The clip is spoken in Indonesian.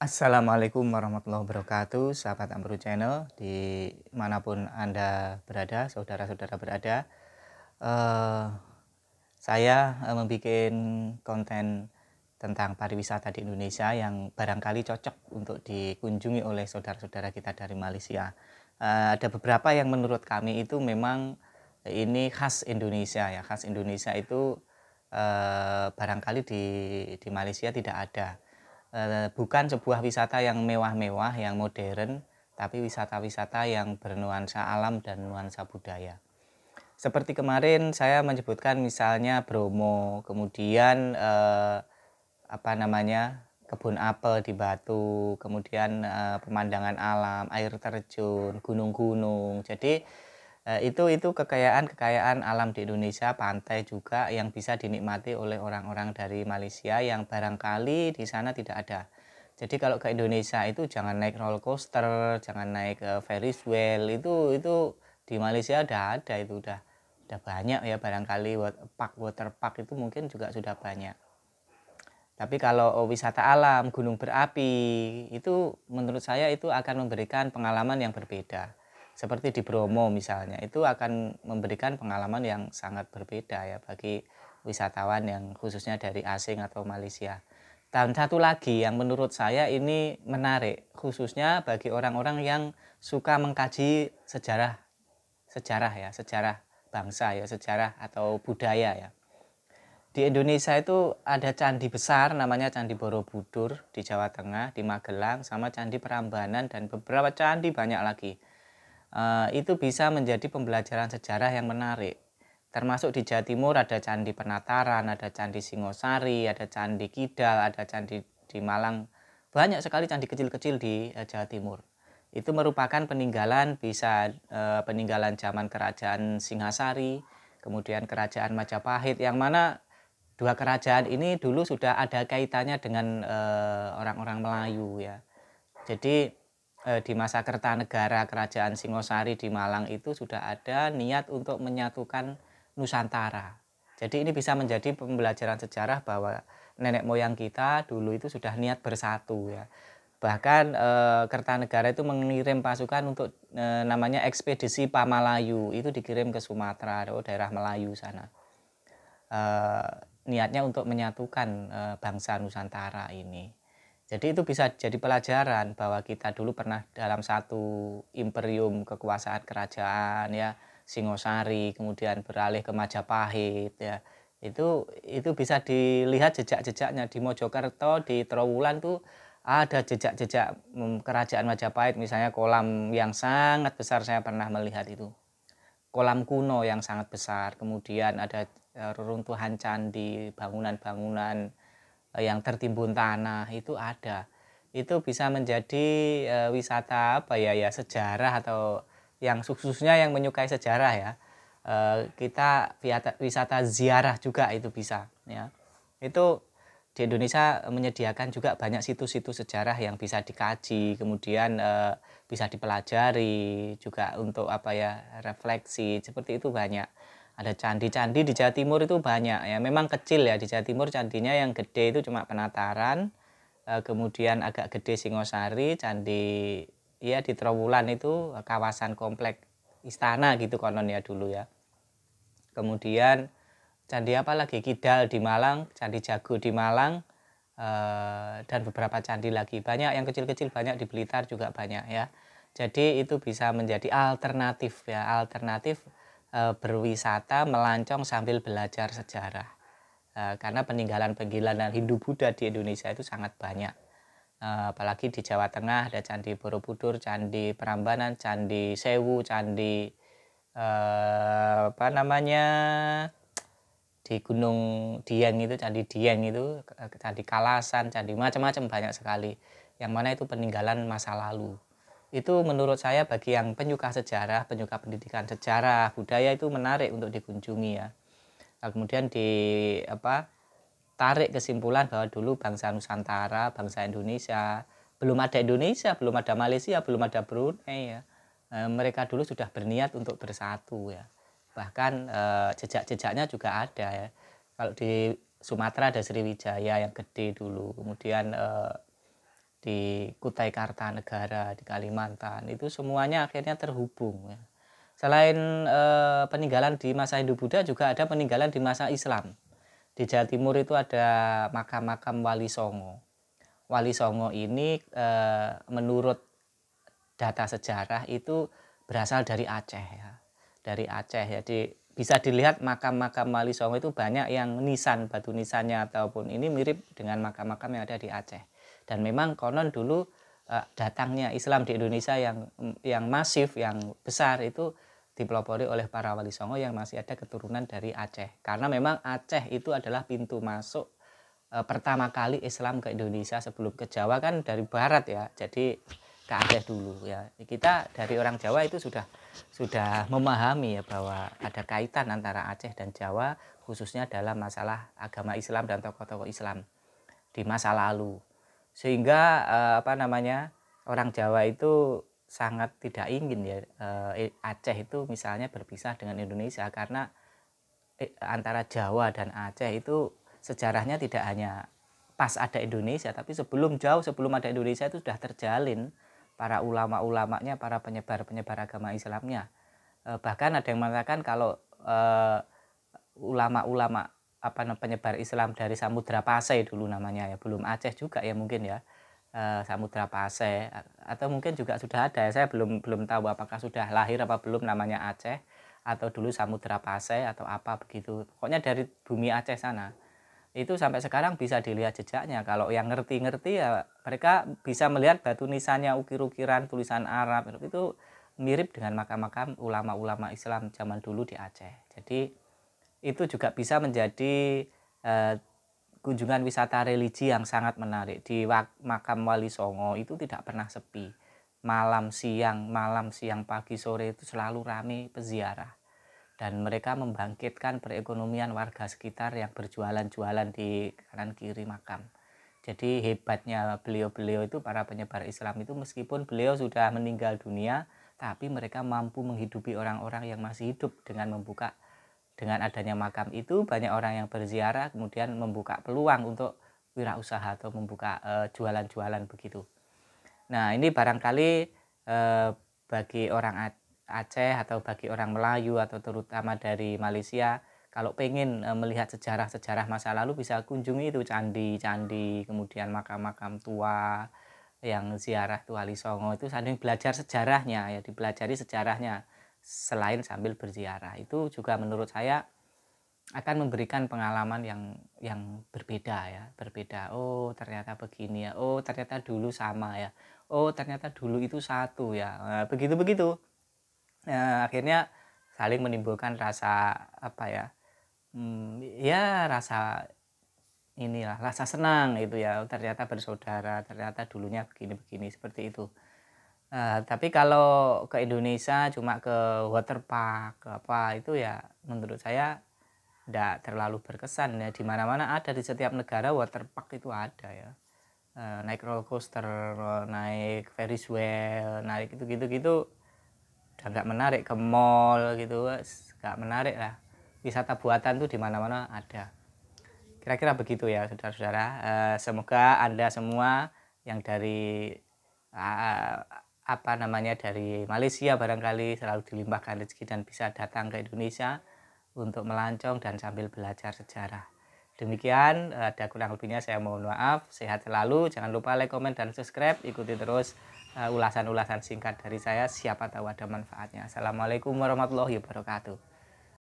Assalamualaikum warahmatullahi wabarakatuh, sahabat Amro Channel, dimanapun Anda berada, saudara-saudara berada. Eh, saya membuat konten tentang pariwisata di Indonesia yang barangkali cocok untuk dikunjungi oleh saudara-saudara kita dari Malaysia. Ada beberapa yang menurut kami itu memang ini khas Indonesia ya, khas Indonesia itu barangkali di Malaysia tidak ada. Bukan sebuah wisata yang mewah-mewah, yang modern, tapi wisata-wisata yang bernuansa alam dan nuansa budaya. Seperti kemarin saya menyebutkan misalnya Bromo, kemudian kebun apel di Batu, kemudian pemandangan alam, air terjun, gunung-gunung. Jadi itu kekayaan alam di Indonesia, pantai juga yang bisa dinikmati oleh orang-orang dari Malaysia yang barangkali di sana tidak ada. Jadi kalau ke Indonesia itu jangan naik roller coaster, jangan naik Ferris wheel, itu di Malaysia udah ada, itu udah banyak ya, barangkali water park itu mungkin juga sudah banyak. Tapi kalau wisata alam, gunung berapi, itu menurut saya itu akan memberikan pengalaman yang berbeda. Seperti di Bromo misalnya, itu akan memberikan pengalaman yang sangat berbeda ya bagi wisatawan yang khususnya dari asing atau Malaysia. Dan satu lagi yang menurut saya ini menarik, khususnya bagi orang-orang yang suka mengkaji sejarah bangsa ya, sejarah atau budaya ya. Di Indonesia itu ada candi besar namanya Candi Borobudur di Jawa Tengah, di Magelang, sama Candi Prambanan dan beberapa candi banyak lagi. Itu bisa menjadi pembelajaran sejarah yang menarik. Termasuk di Jawa Timur ada Candi Penataran, ada Candi Singosari, ada Candi Kidal, ada candi di Malang. Banyak sekali candi kecil-kecil di Jawa Timur. Itu merupakan peninggalan peninggalan zaman kerajaan Singhasari, kemudian kerajaan Majapahit, yang mana dua kerajaan ini dulu sudah ada kaitannya dengan orang-orang Melayu ya. Jadi di masa Kertanegara Kerajaan Singosari di Malang itu sudah ada niat untuk menyatukan Nusantara. Jadi ini bisa menjadi pembelajaran sejarah bahwa nenek moyang kita dulu itu sudah niat bersatu ya. Bahkan Kertanegara itu mengirim pasukan untuk namanya ekspedisi Pamalayu, itu dikirim ke Sumatera atau daerah Melayu sana. Niatnya untuk menyatukan bangsa Nusantara ini. Jadi itu bisa jadi pelajaran bahwa kita dulu pernah dalam satu imperium kekuasaan kerajaan ya, Singosari, kemudian beralih ke Majapahit ya. Itu bisa dilihat jejak-jejaknya di Mojokerto, di Trowulan tuh ada jejak-jejak kerajaan Majapahit, misalnya kolam yang sangat besar, saya pernah melihat itu. Kolam kuno yang sangat besar, kemudian ada reruntuhan candi, bangunan-bangunan yang tertimbun tanah, itu ada. Itu bisa menjadi wisata apa ya, sejarah, atau yang khususnya yang menyukai sejarah ya. Kita wisata ziarah juga itu bisa ya. Itu di Indonesia menyediakan juga banyak situs-situs sejarah yang bisa dikaji, kemudian bisa dipelajari juga untuk apa ya, refleksi, seperti itu banyak. Ada candi-candi di Jawa Timur itu banyak ya, memang kecil ya di Jawa Timur, candinya yang gede itu cuma Penataran, kemudian agak gede Singosari, candi ya di Trowulan itu kawasan komplek istana gitu konon ya dulu ya. Kemudian candi apa lagi, Kidal di Malang, Candi Jago di Malang, dan beberapa candi lagi banyak yang kecil-kecil, banyak di Blitar juga banyak ya. Jadi itu bisa menjadi alternatif ya, alternatif berwisata melancong sambil belajar sejarah, karena peninggalan-peninggalan Hindu Buddha di Indonesia itu sangat banyak. Apalagi di Jawa Tengah ada Candi Borobudur, Candi Prambanan, Candi Sewu, Candi apa namanya, di Gunung Dieng itu, Candi Dieng itu, Candi Kalasan, candi macam-macam banyak sekali, yang mana itu peninggalan masa lalu. Itu menurut saya bagi yang penyuka sejarah, penyuka pendidikan sejarah budaya, itu menarik untuk dikunjungi ya. Nah, kemudian tarik kesimpulan bahwa dulu bangsa Nusantara, bangsa Indonesia, belum ada Indonesia, belum ada Malaysia, belum ada Brunei ya. Mereka dulu sudah berniat untuk bersatu ya. Bahkan jejak-jejaknya juga ada ya. Kalau di Sumatera ada Sriwijaya yang gede dulu, kemudian di Kutai Kartanegara, di Kalimantan, itu semuanya akhirnya terhubung ya. Selain peninggalan di masa Hindu Buddha, juga ada peninggalan di masa Islam. Di Jawa Timur itu ada makam-makam Wali Songo. Wali Songo ini menurut data sejarah itu berasal dari Aceh ya. Dari Aceh ya. Bisa dilihat makam-makam Wali Songo itu banyak yang nisan, batu nisannya ataupun ini mirip dengan makam-makam yang ada di Aceh. Dan memang konon dulu datangnya Islam di Indonesia yang masif, yang besar itu dipelopori oleh para Wali Songo yang masih ada keturunan dari Aceh. Karena memang Aceh itu adalah pintu masuk pertama kali Islam ke Indonesia. Sebelum ke Jawa kan dari barat ya. Jadi ke Aceh dulu ya. Kita dari orang Jawa itu sudah memahami ya bahwa ada kaitan antara Aceh dan Jawa, khususnya dalam masalah agama Islam dan tokoh-tokoh Islam di masa lalu. Sehingga orang Jawa itu sangat tidak ingin ya Aceh itu misalnya berpisah dengan Indonesia, karena antara Jawa dan Aceh itu sejarahnya tidak hanya pas ada Indonesia, tapi jauh sebelum ada Indonesia itu sudah terjalin para ulama-ulamanya, para penyebar agama Islamnya. Bahkan ada yang mengatakan kalau ulama-ulama penyebar Islam dari Samudra Pasai dulu namanya ya, belum Aceh juga ya mungkin ya, Samudra Pasai, atau mungkin juga sudah ada ya, saya belum tahu apakah sudah lahir apa belum namanya Aceh, atau dulu Samudra Pasai atau apa begitu, pokoknya dari bumi Aceh sana. Itu sampai sekarang bisa dilihat jejaknya. Kalau yang ngerti-ngerti ya mereka bisa melihat batu nisannya, ukir-ukiran tulisan Arab itu mirip dengan makam-makam ulama-ulama Islam zaman dulu di Aceh. Jadi itu juga bisa menjadi kunjungan wisata religi yang sangat menarik. Di makam Wali Songo itu tidak pernah sepi. Malam siang, pagi, sore itu selalu ramai peziarah. Dan mereka membangkitkan perekonomian warga sekitar yang berjualan-jualan di kanan kiri makam. Jadi hebatnya beliau-beliau itu, para penyebar Islam itu, meskipun beliau sudah meninggal dunia, tapi mereka mampu menghidupi orang-orang yang masih hidup dengan adanya makam itu. Banyak orang yang berziarah, kemudian membuka peluang untuk wirausaha atau membuka jualan-jualan begitu. Nah, ini barangkali bagi orang Aceh atau bagi orang Melayu atau terutama dari Malaysia, kalau pengen melihat sejarah-sejarah masa lalu, bisa kunjungi itu candi-candi, kemudian makam-makam tua yang ziarah Wali Songo itu, sambil belajar sejarahnya ya, dipelajari sejarahnya selain sambil berziarah. Itu juga menurut saya akan memberikan pengalaman yang berbeda ya, berbeda. Oh, ternyata begini ya. Oh, ternyata dulu sama ya. Oh, ternyata dulu itu satu ya. Nah, begitu-begitu. Nah, akhirnya saling menimbulkan rasa ya rasa rasa senang itu ya. Ternyata bersaudara, ternyata dulunya begini-begini, seperti itu. Tapi kalau ke Indonesia cuma ke waterpark ke apa itu ya, menurut saya tidak terlalu berkesan ya. Di mana-mana ada, di setiap negara waterpark itu ada ya. Naik roller coaster, naik Ferris wheel, naik gitu udah nggak menarik. Ke mall gitu nggak menarik lah. Wisata buatan tuh di mana-mana ada. Kira-kira begitu ya saudara-saudara. Semoga Anda semua yang dari dari Malaysia barangkali selalu dilimpahkan rezeki dan bisa datang ke Indonesia untuk melancong dan sambil belajar sejarah. Demikian, ada kurang lebihnya saya mohon maaf. Sehat selalu, jangan lupa like, komen, dan subscribe. Ikuti terus ulasan-ulasan singkat dari saya, siapa tahu ada manfaatnya. Assalamualaikum warahmatullahi wabarakatuh.